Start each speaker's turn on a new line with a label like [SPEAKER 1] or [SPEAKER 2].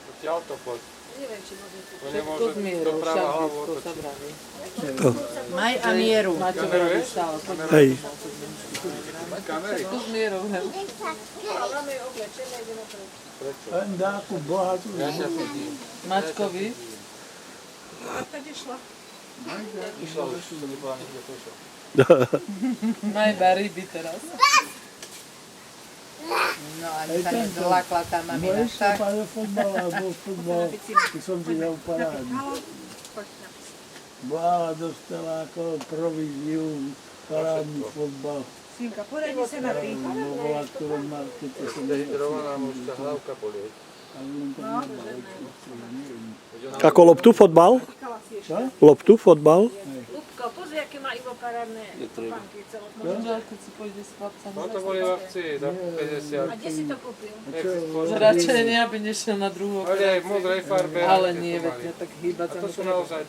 [SPEAKER 1] Odtiaľ to poď.
[SPEAKER 2] Neviem, či môžem tu.
[SPEAKER 1] To nemôže doprava hlavu otočiť.
[SPEAKER 3] Maj a mieru.
[SPEAKER 1] Kameruješ?
[SPEAKER 4] Hej.
[SPEAKER 1] Mať kamery.
[SPEAKER 3] To s mierou, hej.
[SPEAKER 2] A máme je oblečené, ideme preč.
[SPEAKER 1] Prečo?
[SPEAKER 4] Dáku bohatú.
[SPEAKER 1] Ja ťa chodím.
[SPEAKER 3] Mačkovi.
[SPEAKER 2] A tady šla.
[SPEAKER 1] Išla už, to nebola nikde prišla.
[SPEAKER 3] Maj ryby teraz. No ani sa nezlákla tá mamina.
[SPEAKER 4] Ešte
[SPEAKER 3] Tak.
[SPEAKER 4] páde fotbal, alebo fotbal, keď som ti dal parádne.
[SPEAKER 2] Poď napíš.
[SPEAKER 4] Bála dostala ako províziu, parádny fotbal.
[SPEAKER 2] Synka, poradí sa na tým.
[SPEAKER 4] Vo Vládkovom markete som
[SPEAKER 1] Dehydrovaná, môže sa hlavka polieť.
[SPEAKER 4] Ako loptu, fotbal?
[SPEAKER 2] Čo?
[SPEAKER 4] Loptu, fotbal?
[SPEAKER 2] Lupko, pozri, aké má Ivo parádne topánky celotné.
[SPEAKER 3] Možno, keď si pôjde s chlapcami.
[SPEAKER 1] No to boli v akcii za 50.
[SPEAKER 2] A kde si to kúpil?
[SPEAKER 3] Radšej nie, aby nešiel na druhú
[SPEAKER 1] Ale aj v modrej farbe.
[SPEAKER 3] Ale
[SPEAKER 1] kde
[SPEAKER 3] nie,
[SPEAKER 1] to
[SPEAKER 3] veď
[SPEAKER 1] mali.
[SPEAKER 3] ja tak hýbať
[SPEAKER 1] A
[SPEAKER 3] sa
[SPEAKER 1] to
[SPEAKER 3] mi
[SPEAKER 1] sú
[SPEAKER 3] treba.
[SPEAKER 1] naozaj dobré.